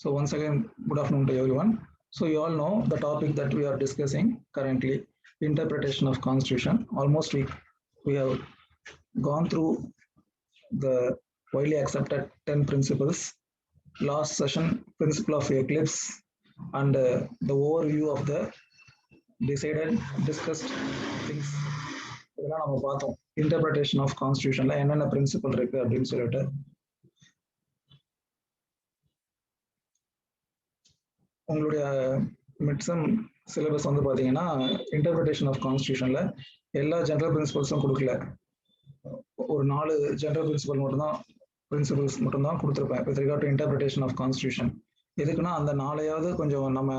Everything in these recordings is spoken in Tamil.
So once again, good afternoon to everyone. So you all know the topic that we are discussing currently, interpretation of Constitution. Almost we have gone through the widely accepted 10 principles. Last session, principle of eclipse, and the overview of the discussed things. இதெல்லாம் நம்ம பார்த்தோம். இன்டர்பிரேஷன் ஆஃப் கான்ஸ்டியூஷன்ல என்னென்ன பிரின்சிபல் இருக்கு அப்படின்னு சொல்லிட்டு உங்களுடைய மிட்சம் சிலபஸ் வந்து பார்த்தீங்கன்னா இன்டர்பிரிட்டேஷன் ஆஃப் கான்ஸ்டியூஷனில் எல்லா ஜென்ரல் பிரின்சிபல்ஸும் கொடுக்கல. ஒரு 4 ஜென்ரல் பிரின்சிபல்ஸ் மட்டும்தான் கொடுத்துருப்பேன் with regard to interpretation of constitution. எதுக்குன்னா அந்த 4 கொஞ்சம் நம்ம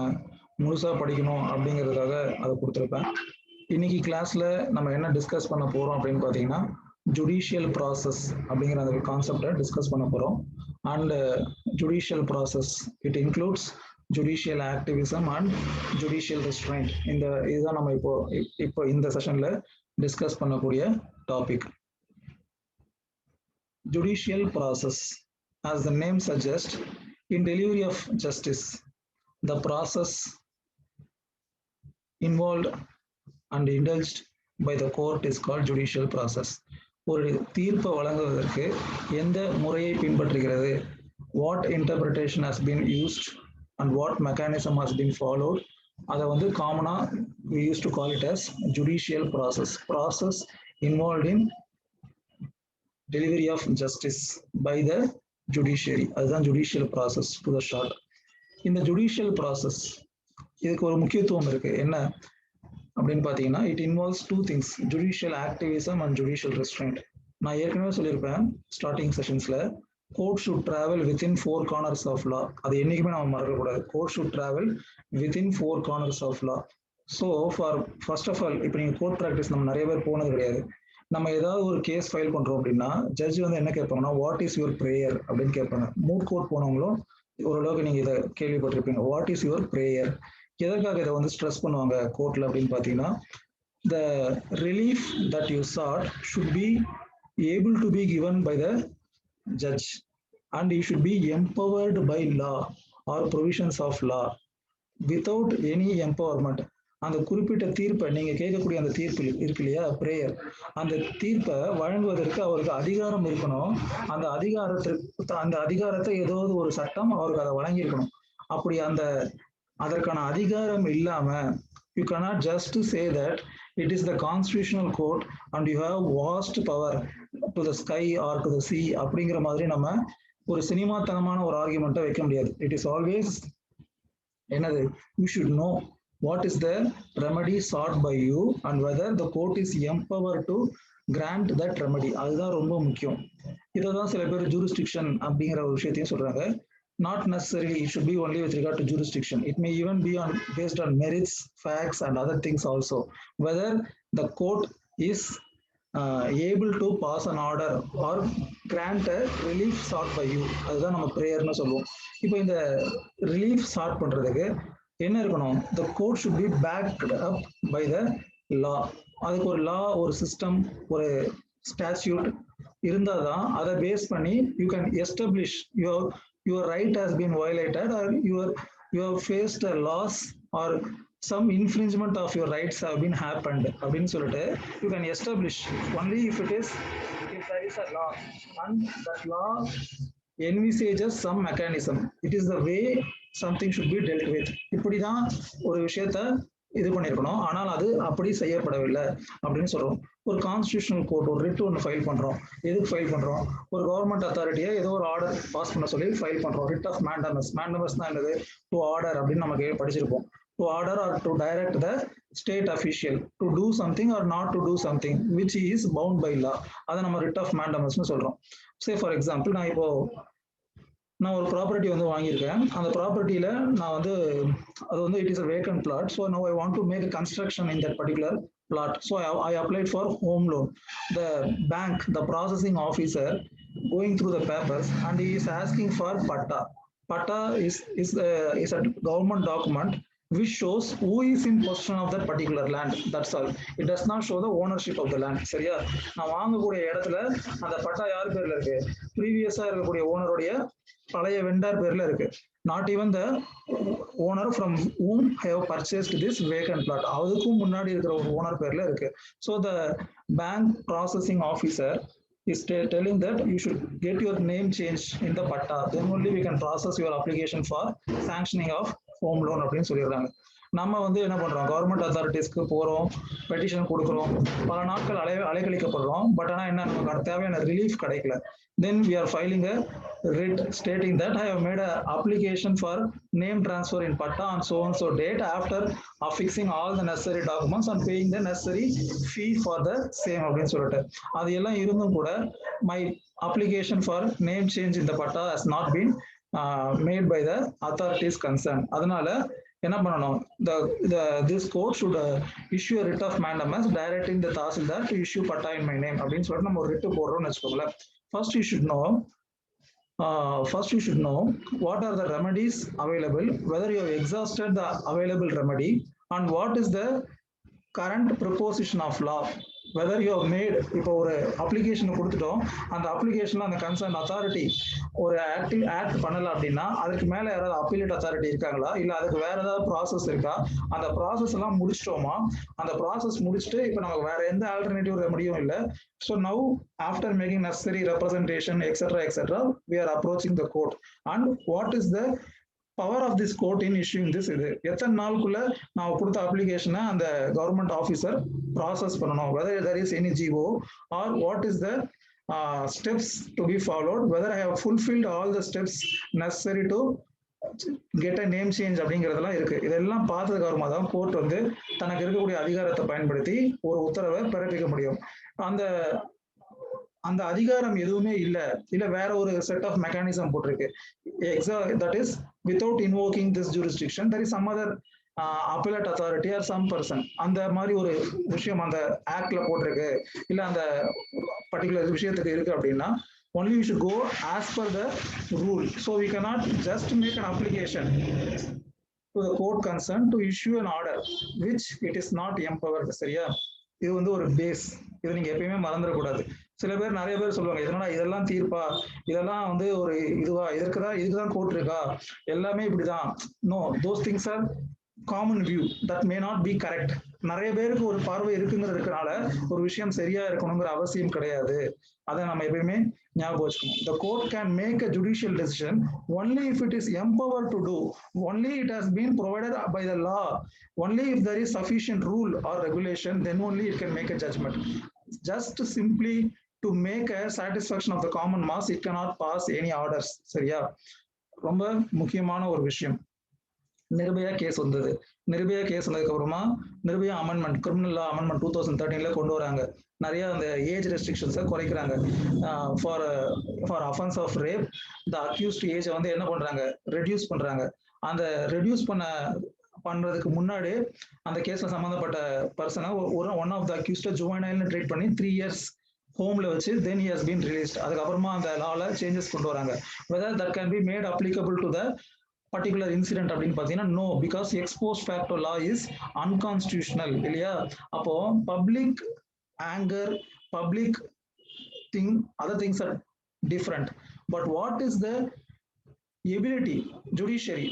முழுசாக படிக்கணும் அப்படிங்கிறதுக்காக அதை கொடுத்துருப்பேன். இன்னைக்கு கிளாஸில் நம்ம என்ன டிஸ்கஸ் பண்ண போகிறோம் அப்படின்னு பார்த்தீங்கன்னா ஜுடிஷியல் ப்ராசஸ் அப்படிங்கிற அந்த கான்செப்டை டிஸ்கஸ் பண்ண போகிறோம். And judicial process it includes judicial activism and judicial restrained. இதுதான் நம்ம இப்போ இந்த செஷன்ல டிஸ்கஸ் பண்ணக்கூடிய topic. Judicial process, as the name suggests, in delivery of justice, the process involved and indulged by the court is called judicial process. ஒரு தீர்ப்பை வழங்குவதற்கு எந்த முறையை பின்பற்றுகிறது, what interpretation has been used and what mechanism has been followed, அதை வந்து காமனா we used to call it as judicial process involved in delivery of justice by the judiciary. அதுதான் judicial process to the short. இந்த judicial process இதுக்கு ஒரு முக்கியத்துவம் இருக்கு. என்ன அப்படின்னு பார்த்தீங்கன்னா it involves 2 things, judicial activism and judicial restraint. நான் ஏற்கனவே சொல்லியிருப்பேன் starting செஷன்ஸ்ல, court should travel within 4 corners of law. அது என்னைக்குமே நம்ம மறக்கக்கூடாது. court should travel within 4 corners of law. So first of all இப்போ நீங்கள் கோர்ட் ப்ராக்டிஸ் நம்ம நிறைய பேர் போனது கிடையாது. நம்ம ஏதாவது ஒரு கேஸ் ஃபைல் பண்றோம் அப்படின்னா ஜட்ஜ் வந்து என்ன கேட்பாங்கன்னா வாட் இஸ் யுவர் ப்ரேயர் அப்படின்னு கேட்பாங்க. மூட் கோர்ட் போனவங்களும் ஓரளவுக்கு நீங்க இதை கேள்விப்பட்டிருப்பீங்க. வாட் இஸ் யுவர் ப்ரேயர், எதற்காக இதை வந்து ஸ்ட்ரெஸ் பண்ணுவாங்க கோர்ட்ல அப்படின்னு பார்த்தீங்கன்னா the relief that you sought should be able to be given by the judge and you should be empowered by law or provisions of law. Without any empowerment, அந்த குறிப்பிட்ட தீர்ப்பை நீங்க கேட்கக்கூடிய அந்த தீர்ப்பு இருக்கு இல்லையா, பிரேயர், அந்த தீர்ப்பை வழங்குவதற்கு அவருக்கு அதிகாரம் இருக்கணும். அந்த அதிகாரத்தை ஏதாவது ஒரு சட்டம் அவருக்கு அதை வழங்கியிருக்கணும். அப்படி அதற்கான அதிகாரம் இல்லாம you cannot just say that it is the constitutional court and you have vast power to the sky or to the sea அப்படிங்கிற மாதிரி நம்ம ஒரு சினிமாத்தனமான ஒரு ஆர்குமெண்ட்டை வைக்க முடியாது. இட் இஸ் ஆல்வேஸ் என்னது, you should know what is the remedy sought by you and whether the court is empowered to grant that remedy. அதுதான் ரொம்ப முக்கியம். இதைதான் சில பேர் jurisdiction அப்படிங்கிற ஒரு விஷயத்தையும் சொல்றாங்க. Not necessarily it should be only with regard to jurisdiction. It may even be based on merits, facts and other things also. Whether the court is able to pass an order or grant a relief sought by you. அதுதான் நம்ம பிரேயர்னு சொல்லுவோம். இப்போ இந்த ரிலீஃப் சாட் பண்றதுக்கு என்ன இருக்கணும், the court should be backed up by the law. அதுக்கு ஒரு லா, ஒரு சிஸ்டம், ஒரு ஸ்டாட்யூட் இருந்தாதான் அதை பேஸ் பண்ணி you can establish your right has been violated or you have faced a loss or some infringement of your rights have been happened அப்படின்னு சொல்லிட்டு you can establish only if there is a law and that law envisages some mechanism. It is the way something should be dealt with. இப்படிதான் ஒரு விஷயத்த இது பண்ணிருக்கணும். ஆனால் அது அப்படி செய்யப்படவில்லை அப்படின்னு சொல்றோம். ஒரு கான்ஸ்டிடியூஷனல் கோர்ட் ஒரு ரிட் ஒன்று ஃபைல் பண்றோம். எதுக்கு ஃபைல் பண்றோம், ஒரு கவர்மெண்ட் அத்தாரிட்டியை ஏதோ ஒரு ஆர்டர் பாஸ் பண்ண சொல்லி ஃபைல் பண்றோம். ரிட் ஆஃப் மேண்டமஸ் தான் என்னது, டு ஆர்டர் அப்படின்னு நமக்கு படிச்சிருப்போம். To order or to direct the state official to do something or not to do something which is bound by law. அதை நம்ம ரிட் ஆஃப் மேண்டமஸ்னு சொல்றோம். சே ஃபார் எக்ஸாம்பிள், நான் ஒரு ப்ராப்பர்ட்டி வந்து வாங்கியிருக்கேன். அந்த ப்ராப்பர்ட்டியில நான் வந்து அது வந்து it is a vacant plot. So now I want to make a construction in that particular plot. So I applied for home loan. The bank, the processing officer, going through the papers and he is asking for patta. Patta is a government document which shows who is in possession of that particular land. That's all. It does not show the ownership of the land. சரியா, நான் வாங்கக்கூடிய இடத்துல அந்த பட்டா யார் பேர்ல இருக்கு, ப்ரீவியஸா இருக்கக்கூடிய ஓனருடைய பழைய வெண்டார் பேர்ல இருக்கு. not even the owner from whom have purchased this vacant plot. அதுக்கும் முன்னாடி இருக்கிற ஒரு ஓனர் பேர்ல இருக்கு. So the bank processing officer is telling that you should get your name changed in the patta, then only we can process your application for sanctioning of home loan அப்படின்னு சொல்லிடுறாங்க. நம்ம வந்து என்ன பண்றோம், கவர்மெண்ட் அத்தாரிட்டிஸ்க்கு போறோம், பெட்டிஷன் கொடுக்குறோம், பல நாட்கள் அலைக்கழிக்கப்படுறோம். பட் ஆனால் என்ன, நமக்கு தேவையான ரிலீஃப் கிடைக்கல. Then we are filing a writ stating that I have made an application for name transfer in patta on so and so date after affixing all the necessary documents and paying the necessary fee for the same அப்படின்னு சொல்லிட்டு. அது எல்லாம் இருந்தும் கூட my application for name change in the patta has not been made by the authorities concerned. அதனால என்ன பண்ணணும், this court should issue a writ of mandamus directing the tahsildar to issue patta in my name அப்படின்னு சொல்லிட்டு நம்ம ஒரு ரிட் போடுறோம்னு வச்சுக்கோங்களேன். First you should know what are the remedies available, whether you have exhausted the available remedy, and what is the current proposition of law, whether you have made. இப்போ ஒரு அப்ளிகேஷன் கொடுத்துட்டோம், அந்த அப்ளிகேஷன்ல அந்த கன்சர்ன் அத்தாரிட்டி ஒரு ஆக்ட் பண்ணல அப்படின்னா அதுக்கு மேல யாராவது அப்பீலேட் அத்தாரிட்டி இருக்காங்களா, இல்ல அதுக்கு வேற ஏதாவது ப்ராசஸ் இருக்கா, அந்த ப்ராசஸ் எல்லாம் முடிச்சிட்டோமா, அந்த ப்ராசஸ் முடிச்சுட்டு இப்போ நமக்கு வேற எந்த ஆல்டர்னேட்டிவ் ரெமடியும் இல்லை. So now after making necessary representation etc we are approaching the court, and what is the power of this court in issuing this. இது எத்தனை நாளுக்குள்ள நான் கொடுத்த அப்ளிகேஷனை அந்த கவர்மெண்ட் ஆஃபீஸர் ப்ராசஸ் பண்ணணும், whether there is any GO or what is the steps to be followed, whether I have fulfilled all the steps necessary to get a name change அப்படிங்கிறதெல்லாம் இருக்கு. இதெல்லாம் பார்த்ததுக்கு அப்புறமா தான் கோர்ட் வந்து தனக்கு இருக்கக்கூடிய அதிகாரத்தை பயன்படுத்தி ஒரு உத்தரவை பிறப்பிக்க முடியும். அந்த அதிகாரம் எதுவுமே இல்ல வேற ஒரு செட் ஆஃப் மெக்கானிசம் போட்டிருக்கு. That is without invoking this jurisdiction there is some other appellate authority or some person, அந்த மாதிரி ஒரு விஷயம் அந்த ஆக்ட்ல போட்டிருக்கு, இல்ல அந்த பர்டிகுலர் விஷயத்துக்கு இருக்கு அப்படின்னா only we should go as per the rule. So we cannot just make an application to the court concerned to issue an order which it is not empowered. சரியா, இது வந்து ஒரு பேஸ், இதை நீங்க எப்பயுமே மறந்துடக்கூடாது. சில பேர் நிறைய பேர் சொல்லுவாங்க, இதெல்லாம் தீர்ப்பா, இதெல்லாம் வந்து ஒரு இதுவா, இதுக்குதான் கோர்ட் இருக்கா, எல்லாமே இப்படிதான். No, those things are common view, that may not be correct. நிறைய பேருக்கு ஒரு பார்வை இருக்குங்கிறதுனால ஒரு விஷயம் சரியா இருக்கணுங்கிற அவசியம் கிடையாது. அதை நம்ம எப்பயுமே ஞாபகம் வச்சுக்கணும். The court can make a judicial decision only if it is empowered to do, only it has been provided by the law, only if there is sufficient rule or regulation, then only it can make a judgment. Just simply to make a satisfaction of the common mass, it cannot pass any orders. சரியா, ரொம்ப முக்கியமான ஒரு விஷயம். நிர்பயா கேஸ் வந்தது. நிர்பயா கேஸ் வந்ததுக்கு அப்புறமா Nirbhaya amendment, criminal law amendment 2013 கொண்டு வராங்க. நிறைய அந்த ஏஜ் ரெஸ்ட்ரிக்ஷன்ஸை குறைக்கிறாங்க. For offence of rape the accused ஏஜை வந்து என்ன பண்றாங்க, ரெடியூஸ் பண்றாங்க. அந்த ரெடியூஸ் பண்றதுக்கு முன்னாடி அந்த கேஸ்ல சம்பந்தப்பட்ட பர்சனை ஒன் ஆஃப் த அக்யூஸ்ட ஜுவைனைல்னு ட்ரீட் பண்ணி 3 years ஹோம்ல வச்சு தென் he has been released. அதுக்கப்புறமா அந்த லால சேஞ்சஸ் கொண்டு வராங்க. whether that can be made applicable to the particular incident அப்படின்னு பார்த்தீங்கன்னா no, because ex post facto law is unconstitutional இல்லையா. அப்போ public anger, public thing, other things are different. But what is the ability judiciary,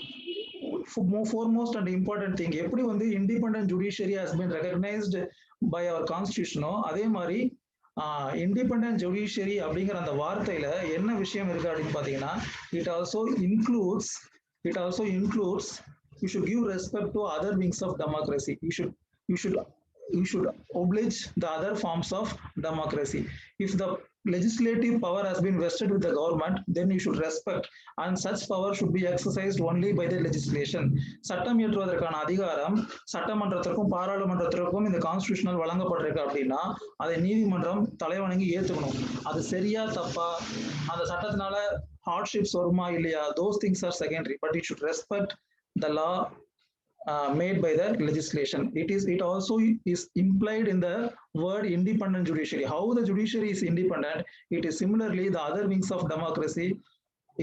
foremost and important thing, எப்படி வந்து independent judiciary has been recognized by our constitution, அதே மாதிரி இண்டிபெண்டன்ட் ஜுடிஷியரி அப்படிங்கிற அந்த வார்த்தையில என்ன விஷயம் இருக்கு அப்படின்னு பாத்தீங்கன்னா, it also includes you should give respect to other wings of democracy. You should oblige the other forms of democracy. If the legislative power has been vested with the government, then you should respect, and such power should be exercised only by the legislation. சட்டம் இயற்றுவதற்கான அதிகாரம் சட்டமன்றத்திற்கும் பாராளுமன்றத்திற்கும் இந்த கான்ஸ்டிடியூஷனல் வழங்கப்பட்டிருக்கு அப்படின்னா அதை நீதிமன்றம் தலைவணங்கி ஏத்துக்கணும். அது சரியா தப்பா, அந்த சட்டத்தினால ஹார்ட்ஷிப்ஸ் வருமா இல்லையா, those things are secondary, but it should respect the law made by the legislation. It also is implied in the word independent judiciary. How the judiciary is independent, it is similarly the other wings of democracy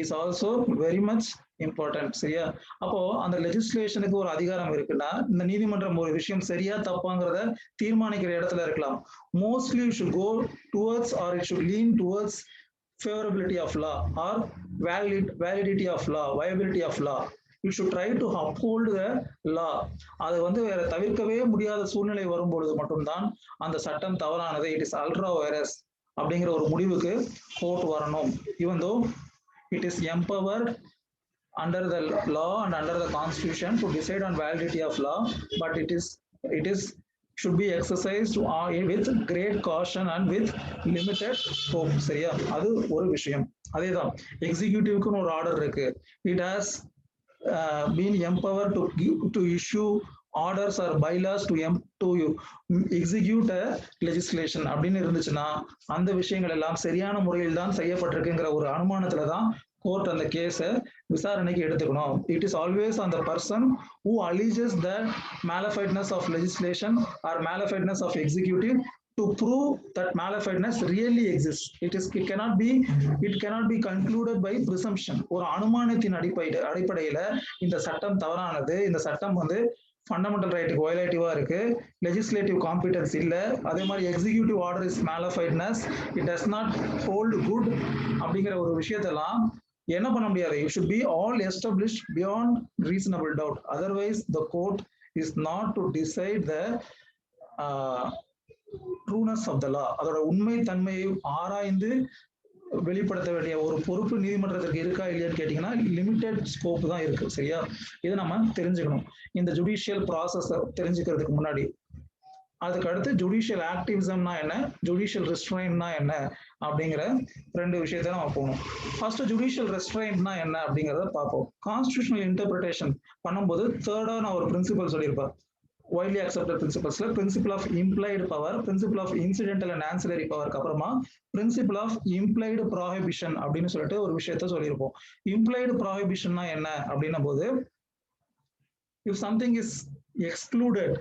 is also very much important. சரியா, அப்போ அந்த லெஜிஸ்லேஷனுக்கு ஒரு அதிகாரம் இருக்குன்னா இந்த நீதிமன்றம் ஒரு விஷயம் சரியா தப்பாங்கிறத தீர்மானிக்கிற இடத்துல இருக்கலாம். Mostly it should go towards or it should lean towards favorability of law or validity of law, viability of law. You should try to uphold the law. அது வந்து வேற தவிர்க்கவே முடியாத சூழ்நிலை வரும்பொழுது மட்டும்தான் அந்த சட்டம் தவறானது, இட் இஸ் அல்ட்ரா வைரஸ் அப்படிங்கிற ஒரு முடிவுக்கு கோர்ட் வரணும். even though it is empowered under the law and under the constitution to decide on validity of law, but it is should be exercised with great caution and with limited scope. சரியா? அது ஒரு விஷயம். அதேதான் எக்ஸிக்யூட்டிவ்க்கு ஒரு ஆர்டர் இருக்கு. it has been empowered to issue orders or bylaws to execute a legislation அப்படின்னு இருந்துச்சுன்னா அந்த விஷயங்கள் எல்லாம் சரியான முறையில் தான் செய்யப்பட்டிருக்குங்கிற ஒரு அனுமானத்துல தான் கோர்ட் அந்த கேஸை விசாரணைக்கு எடுத்துக்கணும். It is always on the person who alleges the malafidness of legislation or malafidness of executive to prove that malafidness really exists. It cannot be concluded by presumption. ஒரு அனுமானத்தின் அடிப்படையில இந்த சட்டம் தவறானது, இந்த சட்டம் வந்து ஃபண்டமெண்டல் ரைட்டுக்கு வயலேட்டிவா இருக்கு, லெஜிஸ்லேட்டிவ் காம்பிடன்ஸ் இல்லை, அதே மாதிரி executive order is malafideness, it does not hold good அப்படிங்கிற ஒரு விஷயத்தெல்லாம் என்ன பண்ண முடியாது. It should be all established beyond reasonable doubt. Otherwise the court is not to decide the trueness of the law. அதோட உண்மை தன்மையை ஆராய்ந்து வெளிப்படுத்த வேண்டிய ஒரு பொறுப்பு நீதிமன்றத்திற்கு இருக்கா இல்லையான்னு கேட்டீங்கன்னா லிமிடெட் ஸ்கோப் தான் இருக்கு. சரியா? இதை நம்ம தெரிஞ்சுக்கணும். இந்த ஜுடிஷியல் ப்ராசஸ் தெரிஞ்சுக்கிறதுக்கு முன்னாடி அதுக்கு அடுத்து ஜுடிஷியல் ஆக்டிவிசம்னா என்ன, ஜுடிஷியல் ரெஸ்ட்ரைன்ட்னா என்ன அப்படிங்கிற ரெண்டு விஷயத்த நம்ம போகணும். ஃபர்ஸ்ட் ஜுடிஷியல் ரெஸ்ட்ரைன்ட்னா என்ன அப்படிங்கிறத பார்ப்போம். கான்ஸ்டிடியூஷனல் இன்டர்பிரிட்டேஷன் பண்ணும்போது தேர்டா நான் ஒரு பிரின்சிபல் சொல்லியிருப்பேன். widely accepted principles, principle of implied power, principle of incidental and ancillary power, அப்புறமா principle of implied prohibition அப்படின்னு சொல்லிட்டு ஒரு விஷயத்த சொல்லியிருப்போம். implied prohibitionனா என்ன அப்படின்னும் போது, if something is excluded,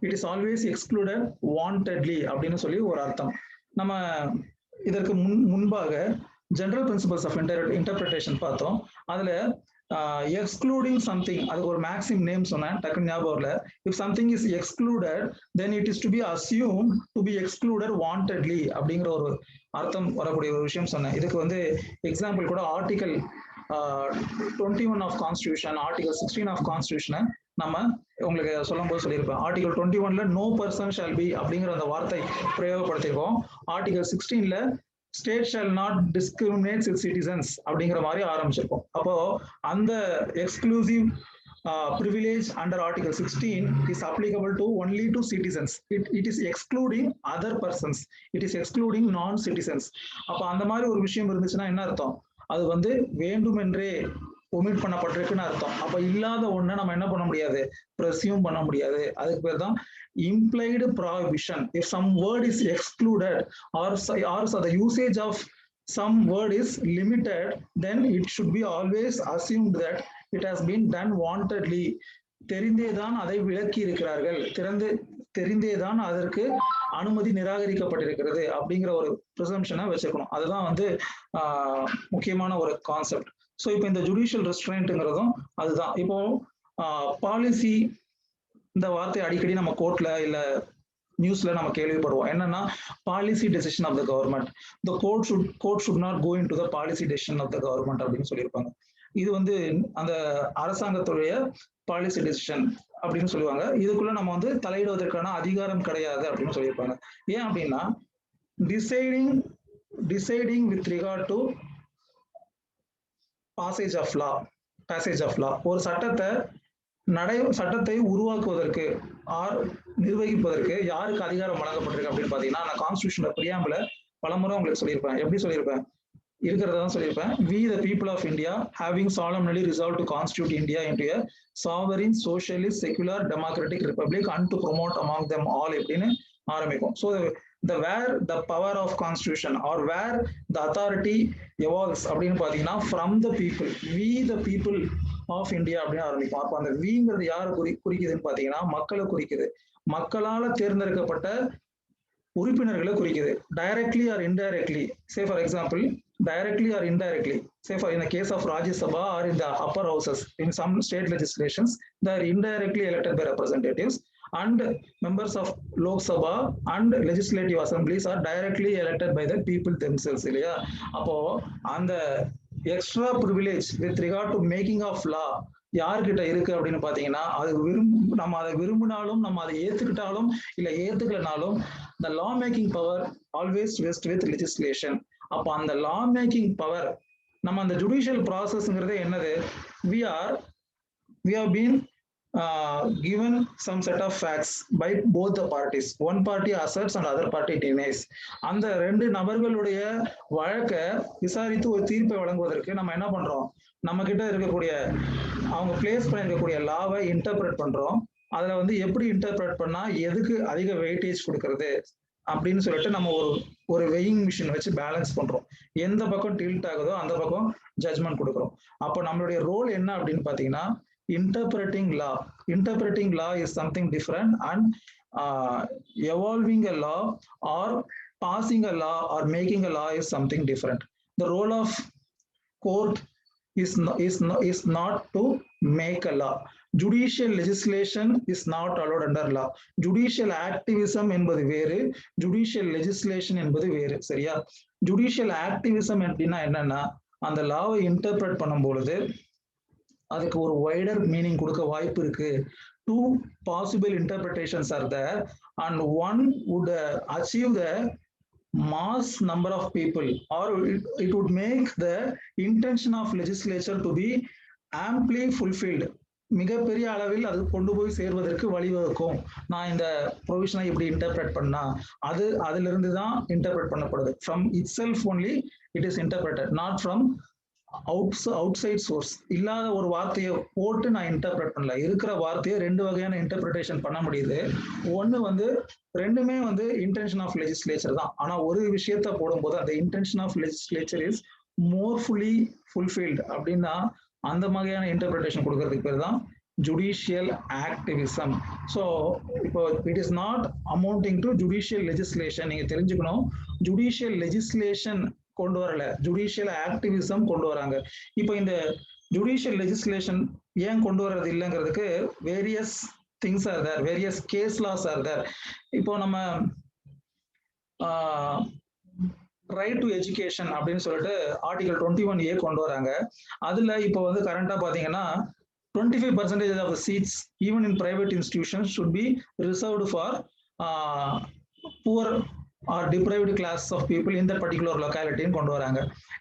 it is always excluded wantedly அப்படின்னு சொல்லி ஒரு அர்த்தம். நம்ம இதற்கு முன்பாக ஜெனரல் பிரின்சிபல்ஸ் ஆஃப் இன்டர்பிரிட்டேஷன் பார்த்தோம். அதுல excluding something, அதுக்கு ஒரு மேக்ஸிம் நேம் சொன்னேன், டக்குனு ஞாபகம் இல்ல. if something is excluded then it is to be assumed to be excluded wantedly அப்படிங்கிற ஒரு அர்த்தம் வரக்கூடிய ஒரு விஷயம் சொன்னேன். இதுக்கு வந்து எக்ஸாம்பிள் கூட article 21 of constitution, article 16 of கான்ஸ்டிடியூஷனை நம்ம உங்களுக்கு சொல்லும் போது சொல்லியிருப்பேன். ஆர்டிகல் 21ல நோ பர்சன் ஷால் பி அப்படிங்கிற அந்த வார்த்தை பிரயோகப்படுத்திருக்கோம். ஆர்டிகல் 16ல state shall not discriminate its citizens அப்படிங்கிற மாதிரி ஆரம்பிச்சிருக்கோம். அப்போ அந்த exclusive privilege under article 16 is applicable to only to citizens. It is excluding other persons, it is excluding non-citizens. அப்போ அந்த மாதிரி ஒரு விஷயம் இருந்துச்சுன்னா என்ன அர்த்தம்? அது வந்து வேண்டுமென்றே ஒமிட் பண்ணப்பட்டிருக்குன்னு அர்த்தம். அப்ப இல்லாத ஒண்ணை நம்ம என்ன பண்ண முடியாது, பிரசியூம் பண்ண முடியாது. அதுக்கு பேர் தான் implied prohibition. If some word is excluded or the usage of some word is limited, then it should be always assumed that it has been done wantedly. தெரிந்தேதான் அதை விளக்கி இருக்கிறார்கள், தெரிந்தேதான் அதற்கு அனுமதி நிராகரிக்கப்பட்டிருக்கிறது அப்படிங்கிற ஒரு ப்ரிசம்ஷனை வச்சிருக்கணும். அதுதான் வந்து முக்கியமான ஒரு கான்செப்ட். ஸோ இப்போ இந்த ஜுடிஷியல் ரெஸ்ட்ரைண்ட்ங்கிறதும் அதுதான். இப்போ பாலிசி இந்த வார்த்தை அடிக்கடி நம்ம கோர்ட்ல இல்ல நியூஸ்ல நம்ம கேள்விப்படுவோம். என்னன்னா policy decision of the government, the court should not go into the policy decision of the government அப்படின்னு சொல்லியிருப்பாங்க. இது வந்து அந்த அரசாங்கத்துடைய பாலிசி டெசிஷன் அப்படின்னு சொல்லுவாங்க. இதுக்குள்ள நம்ம வந்து தலையிடுவதற்கான அதிகாரம் கிடையாது அப்படின்னு சொல்லியிருப்பாங்க. ஏன் அப்படின்னா deciding with regard to passage of law, ஒரு சட்டத்தை உருவாக்குவதற்கு நிர்வகிப்பதற்கு யாருக்கு அதிகாரம் வழங்கப்பட்டிருக்கு அப்படின்னு பாத்தீங்கன்னா, நான் கான்ஸ்டிடியூஷன் பிரியாம்பிள் பலமுறை உங்களுக்கு சொல்லியிருப்பேன். எப்படி சொல்லியிருப்பேன்? இருக்கிறதான் சொல்லியிருப்பேன். We the people of India having solemnly resolved to constitute India into a sovereign socialist secular democratic republic and to promote among them all எப்படின்னு ஆரம்பிக்கும். So where the power of constitution or where the authority evolves அப்படின்னு பாத்தீங்கன்னா from the people, we the people of India அப்படின்னு ஆரம்பிக்கும். அப்ப அந்த வீங்கிறது யாரு குறிக்குதுன்னு பாத்தீங்கன்னா மக்களை குறிக்குது. மக்களால தேர்ந்தெடுக்கப்பட்ட உறுப்பினர்களை குறிக்குது. Directly R indirectly. Say for example directly or indirectly. Say for in the case of Rajya Sabha or in the upper houses, in some state legislations, they are indirectly elected by representatives, and members of Lok Sabha and legislative assemblies are directly elected by the people themselves. இல்லையா? அப்போ அந்த extra privilege with regard to making of law யார்கிட்ட இருக்கு அப்படின்னு பாத்தீங்கன்னா, அது நம்ம அதை விரும்பினாலும் நம்ம அதை ஏத்துக்கிட்டாலும் இல்ல ஏத்துக்கலனாலும் the law making power always rests with legislation. அப்ப அந்த law making power நம்ம அந்த ஜுடிஷியல் ப்ராசஸ்ங்கிறது என்னது? we have been given some set of facts by both the parties. One party asserts and other party denies. அந்த ரெண்டு நபர்களுடைய வழக்கை விசாரித்து ஒரு தீர்ப்பை வழங்குவதற்கு நம்ம என்ன பண்றோம்? நம்ம கிட்ட இருக்கக்கூடிய அவங்க பிளேஸ் பண்ணிருக்கக்கூடிய லாவை இன்டர்பிரட் பண்றோம். அதுல வந்து எப்படி இன்டர்பிரட் பண்ணா எதுக்கு அதிக வெயிட்டேஜ் கொடுக்கறது அப்படின்னு சொல்லிட்டு நம்ம ஒரு வெயிங் மிஷின் வச்சு பேலன்ஸ் பண்றோம். எந்த பக்கம் டில்ட் ஆகுதோ அந்த பக்கம் ஜட்ஜ்மெண்ட் கொடுக்குறோம். அப்போ நம்மளுடைய ரோல் என்ன அப்படின்னு பாத்தீங்கன்னா, interpreting law is something different, and evolving a law or passing a law or making a law is something different. The role of court is not to make a law. Judicial legislation is not allowed under law. Judicial activism என்பது வேறு, judicial legislation என்பது வேறு. சரியா? judicial activism அப்படின்னா என்னன்னா, அந்த லாவை இன்டர்பிரட் பண்ணும் பொழுது அதுக்கு ஒரு வைடர் மீனிங் கொடுக்க வாய்ப்பு இருக்கு. Two possible interpretations are there, and one would achieve the mass number of people, or it would make the intention of legislature to be amply fulfilled. மிகப்பெரிய அளவில் அது கொண்டு போய் சேர்வதற்கு வழிவகுக்கும். நான் இந்த ப்ரொவிஷனை இப்படி இன்டர்பிரட் பண்ணா அதுல இருந்து தான் இன்டர்பிரட் பண்ணப்படுது. From itself only it is interpreted, not from outside source. இல்லாத ஒரு வார்த்தையை போட்டு நான் இன்டர்பிரட் பண்ணல. இருக்கிற வார்த்தையை ரெண்டு வகையான இன்டர்பிரேஷன் பண்ண முடியுது. ஒன்னு வந்து ரெண்டுமே வந்து இன்டென்ஷன் ஆஃப் லெஜிஸ்லேச்சர் தான். ஆனா ஒரு விஷயத்த போடும்போது அந்த intention of legislature is more fully fulfilled அப்படின்னா அந்த வகையான இன்டர்பிரேஷன் கொடுக்கறதுக்கு பேர் தான் ஜுடிஷியல் ஆக்டிவிசம். ஸோ இப்போ it is not amounting to judicial legislation. நீங்க தெரிஞ்சுக்கணும், ஜுடிஷியல் லெஜிஸ்லேஷன் கொண்டு வரல, ஜுடிஷியல் ஆக்டிவிசம் கொண்டு வராங்க. இப்போ இந்த ஜுடிஷியல் லெஜிஸ்லேஷன் ஏன் கொண்டு வர்றது இல்லைங்கிறதுக்கு various things are there, various case laws are there. இப்போ நம்ம ரைட் டு எஜுகேஷன் அப்படின்னு சொல்லிட்டு ஆர்டிகல் 21A கொண்டு வராங்க. அதுல இப்போ வந்து கரண்டா பாத்தீங்கன்னா 25% of the seats even in private institutions should be reserved for poor or deprived class of people in that particular locality கொண்டு வராங்க.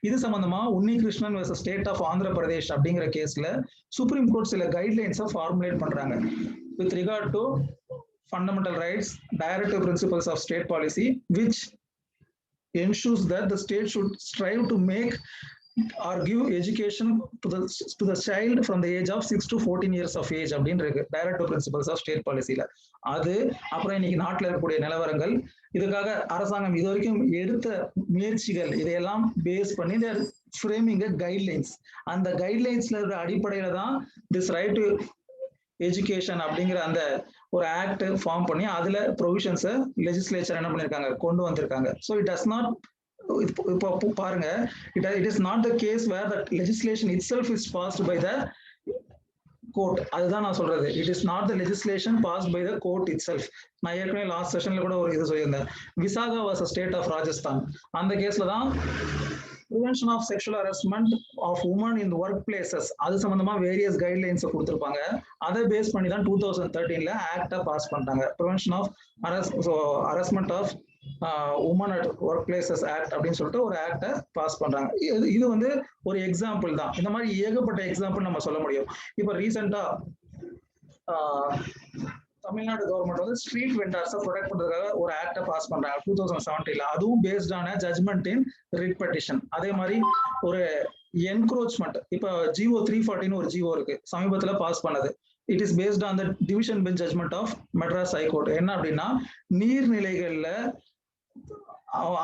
இது சம்பந்தமா Unnikrishnan vs state of Andhra Pradesh அப்படிங்கிற கேஸ்ல சுப்ரீம் கோர்ட் சில கைட்லைன்ஸை ஃபார்முலேட் பண்றாங்க with regard to fundamental rights, directive principles of state policy, which ensures that the state should strive to make or give education to the child from the age of 6 to 14 years of age அப்படின்னு இருக்கு டைரக்டிவ் பிரின்சிபல்ஸ் ஆஃப் ஸ்டேட் பாலிசியில. அது அப்புறம் இன்னைக்கு நாட்டில் இருக்கக்கூடிய நிலவரங்கள், இதுக்காக அரசாங்கம் இது வரைக்கும் எடுத்த முயற்சிகள், இதையெல்லாம் பேஸ் பண்ணி ஃப்ரேமிங் கைட்லைன்ஸ். அந்த கைட்லைன்ஸ்ல இருக்கிற அடிப்படையில தான் திஸ் ரைட் டு எஜுகேஷன் அப்படிங்கிற அந்த ஒரு ஆக்ட் ஃபார்ம் பண்ணி அதுல ப்ரொவிஷன்ஸை லெஜிஸ்லேச்சர் என்ன பண்ணிருக்காங்க, கொண்டு வந்திருக்காங்க. ஸோ இட் டஸ் நாட், இப்போ பாருங்க, it is not the case where the legislation itself is passed by the court. அதுதான் நான் சொல்றது, it is not the legislation passed by the court itself. நான் ஏற்கனவே லாஸ்ட் செஷன்ல கூட ஒரு இது சொல்லியிருந்தேன், Vishaka vs state of Rajasthan. அந்த கேஸ்ல தான் prevention of sexual harassment of women in work places அது சம்பந்தமா வேரியஸ் கைட்லைன்ஸ் கொடுத்திருப்பாங்க. அதை பேஸ் பண்ணி தான் 2013ல ஆக்டா பாஸ் பண்ணிட்டாங்க, prevention of harassment of women at work places act அப்படின்னு சொல்லிட்டு ஒரு ஆக்டை பாஸ் பண்றாங்க. இது வந்து ஒரு எக்ஸாம்பிள் தான். இந்த மாதிரி ஏகப்பட்ட எக்ஸாம்பிள் நம்ம சொல்ல முடியும். இப்போ ரீசெண்டா தமிழ்நாடு கவர்மெண்ட் வந்து ஸ்ட்ரீட் வெண்டர்ஸை ப்ரொடெக்ட் பண்றதுக்காக ஒரு ஆக்டை பாஸ் பண்றாங்க 2017ல. அதுவும் பேஸ்டான ஜட்மெண்ட் இன் ரிட் பெட்டிஷன். அதே மாதிரி ஒரு என்க்ரோச்மெண்ட், இப்போ GO 340 ஒரு GO இருக்கு, சமீபத்துல பாஸ் பண்ணது. It is based on the division bench judgment of Madras high court. என்ன அப்படின்னா, நீர்நிலைகள்ல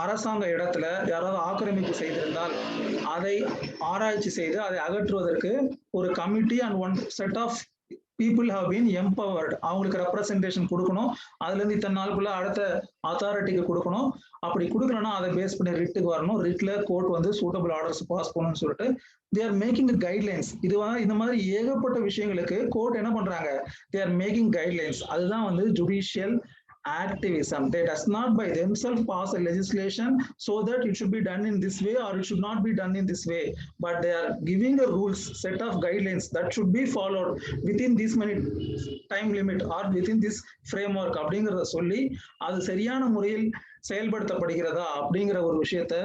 அரசாங்க இடத்துல யாராவது ஆக்கிரமிப்பு செய்திருந்தால் அதை ஆராய்ச்சி செய்து அதை அகற்றுவதற்கு ஒரு committee and one set of people have been empowered. அவங்களுக்கு ரெப்ரசன்டேஷன் கொடுக்கணும், அதுல இருந்து இத்தனை நாளுக்குள்ள அடுத்த அத்தாரிட்டிக்கு கொடுக்கணும். அப்படி கொடுக்கலன்னா அதை பேஸ் பண்ணி ரிட்டுக்கு வரணும், ரிட்ல கோர்ட் வந்து சூட்டபிள் ஆர்டர்ஸ் பாஸ் பண்ணணும்னு சொல்லிட்டு they are making கைட்லைன்ஸ். இந்த மாதிரி ஏகப்பட்ட விஷயங்களுக்கு கோர்ட் என்ன பண்றாங்க, they are making guidelines. அதுதான் வந்து judicial activism. They does not by themselves pass a legislation so that it should be done in this way or it should not be done in this way, but they are giving a rules, set of guidelines that should be followed within this many time limit or within this framework அப்படிங்கறத சொல்லி அது சரியான முறையில் செயல்படுத்தப்படுகிறதா அப்படிங்கிற ஒரு விஷயத்தை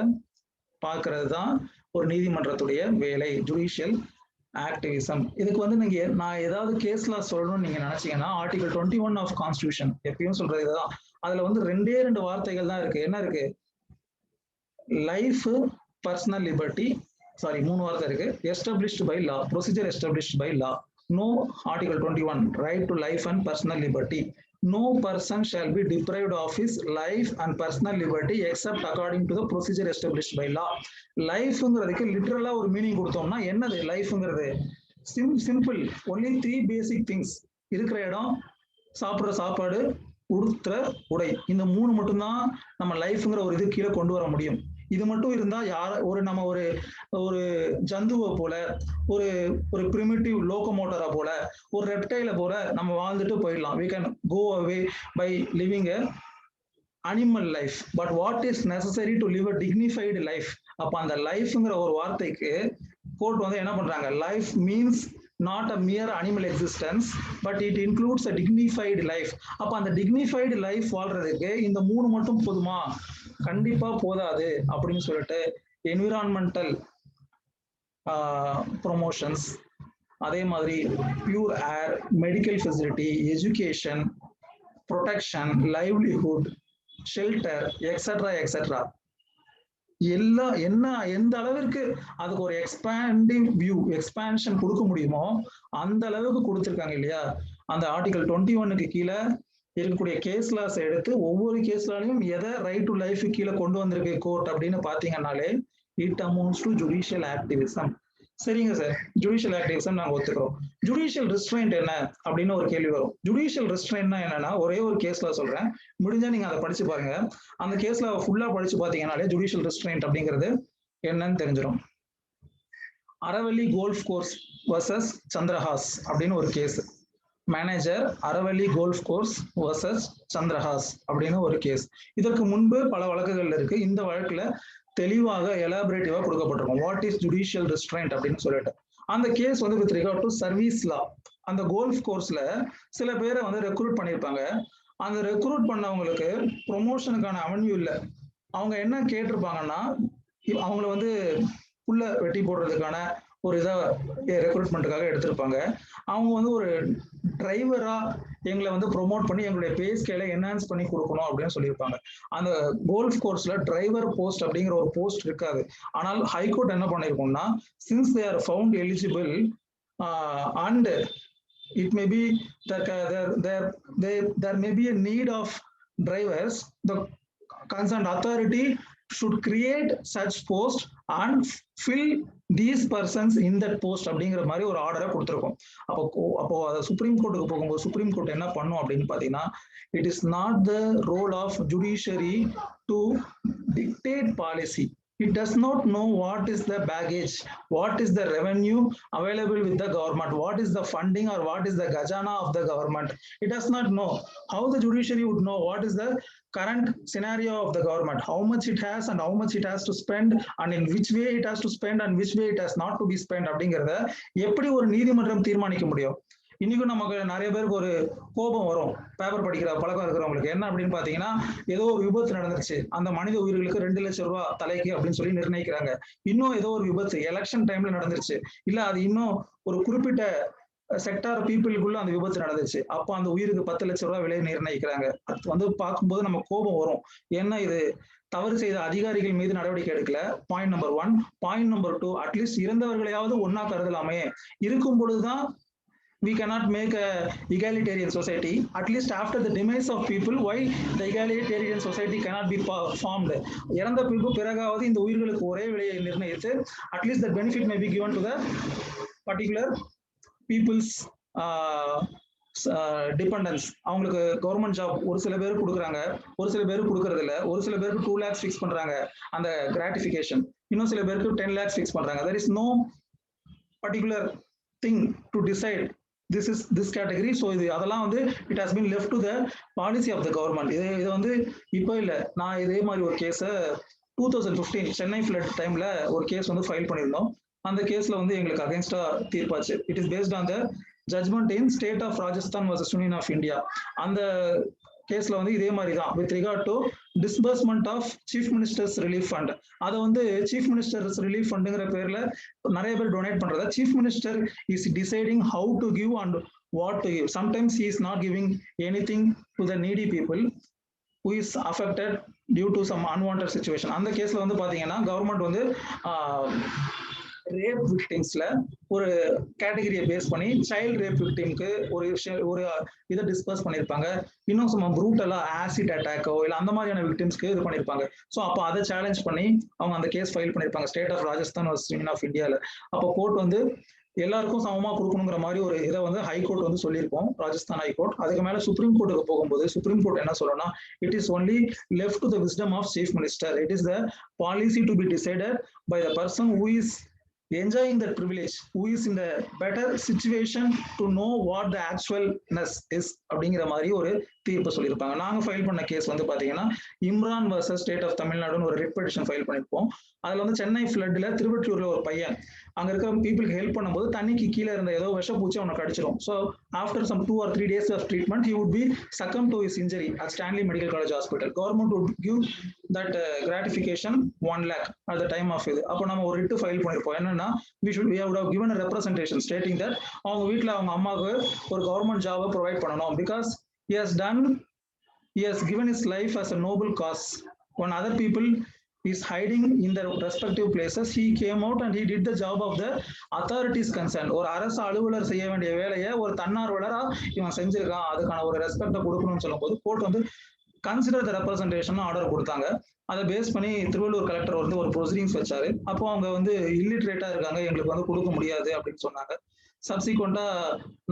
பார்க்கிறது தான் ஒரு நீதிமன்றத்துடைய வேலை, ஜுடிஷியல் ஆக்டிவிசம். இதுக்கு வந்து நீங்க நான் ஏதாவது கேஸ்ல சொல்லணும்னு நீங்க நினைச்சீங்கன்னா ஆர்டிகல் 21 ஆஃப் கான்ஸ்டிடியூஷன் எப்பயும் சொல்றது இதுதான். அதுல வந்து ரெண்டு வார்த்தைகள் தான் இருக்கு. என்ன இருக்கு? லைஃப், பர்சனல் லிபர்ட்டி, சாரி 3 வார்த்தை இருக்கு. Established by law, procedure established by law. No article 21 right to life and personal liberty. No person shall be deprived of his life and personal liberty except according to the procedure established by law. லைஃப்ங்கிறதுக்கு லிட்டரலா ஒரு மீனிங் கொடுத்தோம்னா என்னது லைஃப்ங்கிறது? Simple, only 3 basic things. இருக்கிற இடம், சாப்பிட்ற சாப்பாடு, உடுத்துற உடை, இந்த 3 மட்டும்தான் நம்ம லைஃப்ங்கிற ஒரு இது கீழே கொண்டு வர முடியும். இது மட்டும் இருந்தா நம்ம ஒரு ஜந்துவை போல, ஒரு பிரிமிட்டிவ் லோகோமோட்டரா போல, ஒரு ரெப்டைல போல நம்ம வாழ்ந்துட்டு போயிடலாம். we can go away by living a animal life, but what is necessary to live a dignified life? அப்ப அந்த லைஃப்ங்கிற ஒரு வார்த்தைக்கு கோர்ட் வந்து என்ன பண்றாங்க, life means not a mere animal existence but it includes a dignified life. அப்ப அந்த dignified life வாழ்றதுக்கு இந்த 3 மட்டும் போதுமா? கண்டிப்பா போதாது அப்படின்னு சொல்லிட்டு என்விரான்மெண்டல் ப்ரொமோஷன்ஸ், அதே மாதிரி பியூர் ஏர், medical facility, education, protection, livelihood, shelter, etcetera etcetera எல்லாம் எந்த அளவிற்கு அதுக்கு ஒரு எக்ஸ்பாண்டிவ் வியூ, எக்ஸ்பான்ஷன் கொடுக்க முடியுமோ அந்த அளவுக்கு கொடுத்துருக்காங்க இல்லையா? அந்த ஆர்டிகல் 21க்கு கீழே இருக்கக்கூடிய கேஸ் லாஸ் எடுத்து ஒவ்வொரு கேஸ்லாலையும் எதை ரைட் டு லைஃப் கீழே கொண்டு வந்திருக்கு கோர்ட் அப்படின்னு பாத்தீங்கன்னாலே it amounts to judicial activism. சரிங்க சார், ஜுடிஷியல் ஆக்டிவிசம் நாங்க ஒத்துக்கிறோம். ஜுடிஷியல் ரெஸ்ட்ரெயின்ட் என்ன அப்படின்னு ஒரு கேள்வி வரும். ஜுடிஷியல் ரெஸ்ட்ரெயின்ட்னா என்னன்னா, ஒரே ஒரு கேஸ்ல சொல்றேன், முடிஞ்சா நீங்க அதை படிச்சு பாருங்க. அந்த கேஸ்ல ஃபுல்லா படிச்சு பாத்தீங்கன்னாலே ஜுடிஷியல் ரெஸ்ட்ரெயின்ட் அப்படிங்கிறது என்னன்னு தெரிஞ்சிடும். Aravalli golf course versus Chandrahas அப்படின்னு ஒரு case. Manager Aravalli golf course versus Chandrahas அப்படின்னு ஒரு கேஸ். இதற்கு முன்பு பல வழக்குகள் இருக்கு. இந்த வழக்குல தெளிவாக எலாபரேட்டிவா கொடுக்கப்பட்டிருக்கும் வாட் இஸ் ஜுடிஷியல் ரெஸ்ட்ரெயின்ட் அப்படின்னு சொல்லிட்டு. அந்த கேஸ் வந்து வித் ரிகார்ட் டு சர்வீஸ் லா. அந்த கோல்ஃப் கோர்ஸ்ல சில பேரை வந்து ரெக்ரூட் பண்ணியிருப்பாங்க. அந்த ரெக்ரூட் பண்ணவங்களுக்கு ப்ரொமோஷனுக்கான அவென்யூ இல்லை. அவங்க என்ன கேட்டிருப்பாங்கன்னா, அவங்கள வந்து புல்ல வெட்டி போடுறதுக்கான ஒரு இதை ரெக்ரூட்மெண்ட்டுக்காக எடுத்திருப்பாங்க. அவங்க வந்து ஒரு டிரைவரா எங்களை வந்து ப்ரொமோட் பண்ணி எங்களுடைய பே ஸ்கேலை என்ஹான்ஸ் பண்ணி கொடுக்கணும் அப்படின்னு சொல்லியிருப்பாங்க. அந்த கோல்ஃப் கோர்ஸ்ல டிரைவர் போஸ்ட் அப்படிங்கிற ஒரு போஸ்ட் இருக்காது. ஆனால் ஹைகோர்ட் என்ன பண்ணிருக்கோம்னா, since they are found eligible and it may be there may be a need of drivers, the concerned authority should create such post and fill these persons in that post அப்படிங்கிற மாதிரி ஒரு ஆர்டரை கொடுத்துருக்கோம். அப்போ சுப்ரீம் கோர்ட்டுக்கு போகும்போது சுப்ரீம் கோர்ட் என்ன பண்ணும் அப்படின்னு பாத்தீங்கன்னா, it is not the role of judiciary to dictate policy. It does not know what is the baggage, what is the revenue available with the government, what is the funding or what is the Gajana of the government. It does not know. How the judiciary would know what is the current scenario of the government, how much it has and how much it has to spend and in which way it has to spend and which way it has not to be spent அப்படிங்கறத எப்படி ஒரு நீதிமன்றம் தீர்மானிக்க முடியும்? இன்னைக்கும் நமக்கு நிறைய பேருக்கு ஒரு கோபம் வரும், பேப்பர் படிக்கிற பழக்கம் இருக்கிறவங்களுக்கு. என்ன அப்படின்னு பாத்தீங்கன்னா, ஏதோ ஒரு விபத்து நடந்துருச்சு, அந்த மனித உயிர்களுக்கு 2 லட்சம் ரூபாய் தலைக்கு அப்படின்னு சொல்லி நிர்ணயிக்கிறாங்க. இன்னும் ஏதோ ஒரு விபத்து எலெக்ஷன் டைம்ல நடந்துருச்சு, இல்ல அது இன்னும் ஒரு குறிப்பிட்ட செக்டார் பீப்புளுக்குள்ள அந்த விபத்து நடந்துச்சு, அப்போ அந்த உயிருக்கு 10 லட்சம் ரூபாய் விலை நிர்ணயிக்கிறாங்க. அது வந்து பார்க்கும்போது நம்ம கோபம் வரும். ஏன்னா இது தவறு செய்த அதிகாரிகள் மீது நடவடிக்கை எடுக்கல. Point number 1. Point number 2, at least இறந்தவர்களையாவது ஒன்னா கருதலாமே. இருக்கும் பொழுதுதான் we cannot make a egalitarian society. At least after the demise of people, why the egalitarian society cannot be formed? இறந்த பிறகாவது இந்த உயிர்களுக்கு ஒரே விலையை நிர்ணயித்து at least the benefit may be given to the particular peoples dependence, அவங்களுக்கு கவர்மெண்ட் ஜாப் ஒரு சில பேர் கொடுக்குறாங்க, ஒரு சில பேர் கொடுக்கறது இல்ல, ஒரு சில பேருக்கு 2 lakhs ஃபிக்ஸ் பண்றாங்க அந்த கிராட்டிஃபிகேஷன், இன்னும் சில பேருக்கு 10 lakhs ஃபிக்ஸ் பண்றாங்க. there is no particular thing to decide this category. So இது அதெல்லாம் வந்து it has been left to the policy of the government. இது வந்து இப்போ இல்ல, நான் இதே மாதிரி ஒரு கேஸ 2015 சென்னை ஃபிளட் டைம்ல ஒரு கேஸ் வந்து ஃபைல் பண்ணியிருந்தோம். அந்த கேஸ்ல வந்து எங்களுக்கு அகைன்ஸ்டா தீர்ப்பாச்சு. It is based on the judgment in state of Rajasthan versus union of India. அந்த கேஸ்ல வந்து இதே மாதிரி தான் with regard to disbursement of chief ministers relief fund. அதை வந்து சீஃப் மினிஸ்டர்ஸ் ரிலீஃப் ஃபண்டுங்கிற பேர்ல நிறைய பேர் டொனேட் பண்றத chief minister is deciding how to give and what to give. Sometimes he is not giving anything to the needy people who is affected due to some unwanted situation. அந்த கேஸ்ல வந்து பாத்தீங்கன்னா கவர்மெண்ட் வந்து ரேப் விக்டிம்ஸ்ல ஒரு கேட்டகரியை பேஸ் பண்ணி சைல்ட் ரேப் விக்டிம்க்கு ஒரு இதை டிஸ்பர்ஸ் பண்ணிருப்பாங்க. இன்னும் சும்மா ப்ரூட்டலா ஆசிட் அட்டாக்கோ இல்ல அந்த மாதிரியான விக்டிம்ஸ்க்கு இது பண்ணிருப்பாங்க. ஸோ அப்போ அதை சேலஞ்ச் பண்ணி அவங்க அந்த கேஸ் ஃபைல் பண்ணிருப்பாங்க state of Rajasthan versus union of இந்தியால. அப்போ கோர்ட் வந்து எல்லாருக்கும் சமமா கொடுக்கணுங்கிற மாதிரி ஒரு இதை வந்து ஹைகோர்ட் வந்து சொல்லியிருக்கோம், ராஜஸ்தான் ஹைகோர்ட். அதுக்கு மேல சுப்ரீம் கோர்ட்டுக்கு போகும்போது சுப்ரீம் கோர்ட் என்ன சொல்லணும்னா, it is only left to the wisdom of chief minister. It is the policy to be decided by the person who is enjoying that privilege, who is in the better situation to know what the actualness is அப்படிங்கிற மாதிரி ஒரு தீர்ப்பு சொல்லியிருப்பாங்க. நாங்க ஃபைல் பண்ண கேஸ் வந்து பாத்தீங்கன்னா இம்ரான் வர்சஸ் ஸ்டேட் ஆஃப் தமிழ்நாடுன்னு ஒரு ரிட் பெட்டிஷன் ஃபைல் பண்ணிருப்போம். அதுல வந்து சென்னை ஃபிளட்ல திருவொற்றியூர்ல ஒரு பையன் அங்க இருக்கிற பீப்புளுக்கு ஹெல்ப் பண்ணும்போது தண்ணிக்கு கீழே இருந்த ஏதோ விஷப்பூச்சி அவனை கடிச்சிடும். So after some 2 or 3 days of treatment he would be succumb to his injury at Stanley Medical College Hospital. Government would give that gratification 1 lakh at the time of இது. அப்போ நம்ம ஒரு ரிட்டு ஃபைல் பண்ணிருப்போம். என்னன்னா we would have given a representation stating that அவங்க வீட்டுல அவங்க அம்மாவுக்கு ஒரு கவர்மெண்ட் ஜாபை ப்ரொவைட் பண்ணணும் because he has given his life as a noble cause. When other people is hiding in their respective places, he came out and he did the job of the authorities concerned. ஒரு அரசு அலுவலர் செய்ய வேண்டிய வேலையை ஒரு தன்னார்வலரா இவன் செஞ்சிருக்கான், அதுக்கான ஒரு ரெஸ்பெக்ட கொடுக்கணும்னு சொல்லும் போது கோர்ட் வந்து கன்சிடர் த ரெப்ரசன்டேஷன் ஆர்டர் கொடுத்தாங்க. அதை பேஸ் பண்ணி திருவள்ளூர் கலெக்டர் வந்து ஒரு ப்ரொசீடிங்ஸ் வச்சாரு. அப்போ அவங்க வந்து இல்லிட்ரேட்டா இருக்காங்க, எங்களுக்கு வந்து கொடுக்க முடியாது அப்படின்னு சொன்னாங்க. சப்சிக்வெண்டா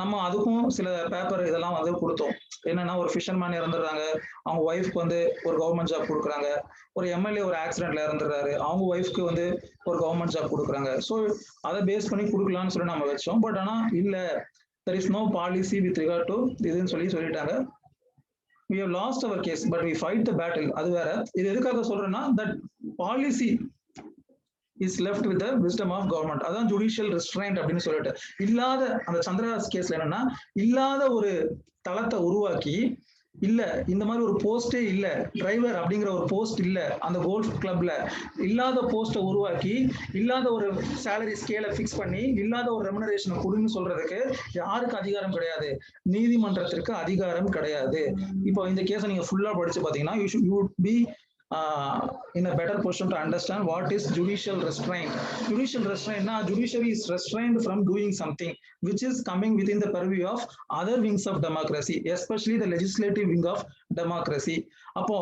நம்ம அதுக்கும் சில பேப்பர் இதெல்லாம் வந்து கொடுத்தோம். என்னன்னா ஒரு ஃபிஷர்மேன் இறந்துடுறாங்க, அவங்க ஒய்ஃப்க்கு வந்து ஒரு கவர்மெண்ட் ஜாப் கொடுக்குறாங்க. ஒரு எம்எல்ஏ ஒரு ஆக்சிடென்ட்ல இறந்துடுறாரு, அவங்க ஒய்ஃப்க்கு வந்து ஒரு கவர்மெண்ட் ஜாப் கொடுக்குறாங்க. ஸோ அதை பேஸ் பண்ணி கொடுக்கலாம்னு சொல்லி நம்ம வச்சோம். பட் ஆனா இல்ல, there is no policy with regard to இதுன்னு சொல்லிட்டாங்க. we have lost our case but we fight the battle. அது வேற. இது எதுக்காக சொல்றேன்னா that policy is left with the wisdom of government. அதான் ஜுடிஷியல் ரெஸ்ட்ரைண்ட் அப்படின்னு சொல்லிட்டு இல்லாத அந்த சந்திரஹாஸ் கேஸ்ல என்னன்னா இல்லாத ஒரு தளத்தை உருவாக்கி, இல்ல இந்த மாதிரி ஒரு போஸ்டே இல்ல, டிரைவர் அப்படிங்கிற ஒரு போஸ்ட் இல்ல அந்த கோல்ஃப் கிளப்ல, இல்லாத போஸ்ட்டை உருவாக்கி இல்லாத ஒரு சேலரி ஸ்கேலை ஃபிக்ஸ் பண்ணி இல்லாத ஒரு ரெமுனரேஷனை கொடுன்னு சொல்றதுக்கு யாருக்கு அதிகாரம் கிடையாது? நீதிமன்றத்திற்கு அதிகாரம் கிடையாது. இப்போ இந்த கேஸை நீங்க ஃபுல்லா படிச்சு பாத்தீங்கன்னா you would be in a better position to understand what is judicial restraint. Judicial restraint na judiciary is restrained from doing something which is coming within the purview of other wings of democracy, especially the legislative wing of democracy. அப்போ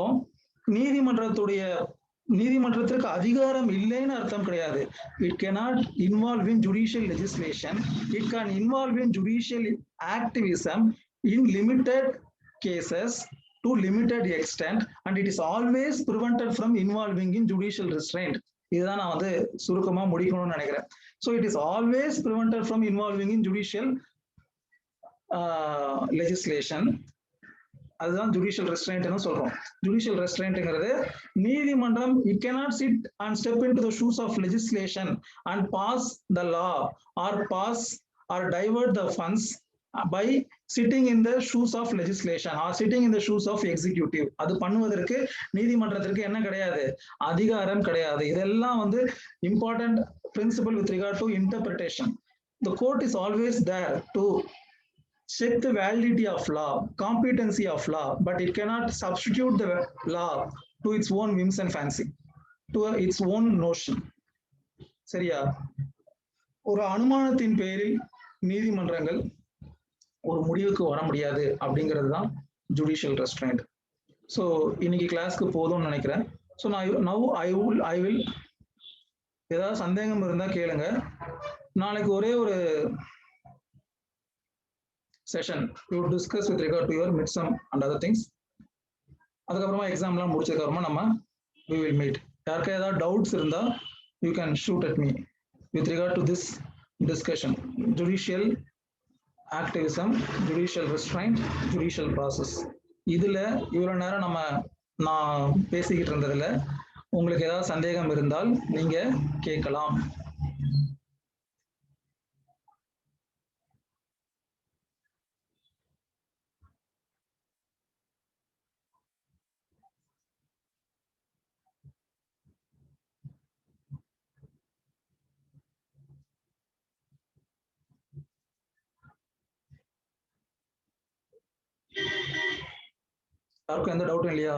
நீதிமன்றத்திற்கு அதிகாரம் இல்லைன்னு அர்த்தம் கிடையாது. It cannot involve in judicial legislation. It can involve in judicial activism in limited cases to limited extent and it is always prevented from involving in judicial restraint. இதுதான் நான் வந்து சுருக்கமா முடிக்கணும்னு நினைக்கிறேன். So it is always prevented from involving in judicial legislation. அதுதான் ஜுடிஷியல் ரெஸ்ட்ரைண்ட்னு சொல்றோம். ஜுடிஷியல் ரெஸ்ட்ரைண்ட்ங்கிறது நீதிமன்றம் it cannot sit and step into the shoes of legislation and pass the law or pass or divert the funds by sitting in the shoes of legislation or sitting in the shoes of executive. அது பண்ணுவதற்கு நீதிமன்றத்திற்கு என்ன கிடையாது? அதிகாரம் கிடையாது. இதெல்லாம் வந்து important principle with regard to interpretation. The court is always there to check the validity of law, competency of law, but it cannot substitute the law to its own whims and fancy, to its own notion. சரியா? ஒரு அனுமானத்தின் பேரில் நீதிமன்றங்கள் ஒரு முடிவுக்கு வர முடியாது அப்படிங்கிறது தான் ஜுடிஷியல் ரெஸ்ட்ரைண்ட். ஸோ இன்னைக்கு கிளாஸ்க்கு போதும்னு நினைக்கிறேன். ஸோ ஐ வில் ஏதாவது சந்தேகம் இருந்தால் கேளுங்க. நாளைக்கு ஒரே ஒரு session you discuss with regard to your midsum and other things. அதுக்கப்புறமா எக்ஸாம்லாம் முடிச்சதுக்கு அப்புறமா நம்ம we will meet. யாருக்கு ஏதாவது டவுட்ஸ் இருந்தா you can shoot at me with regard to this discussion. Judicial activism, judicial restraint, judicial process. இதுல இவ்வளவு நேரம் நான் பேசிக்கிட்டு இருந்ததுல உங்களுக்கு ஏதாவது சந்தேகம் இருந்தால் நீங்க கேட்கலாம். யாருக்கும் எந்த டவுட்டும் இல்லையா?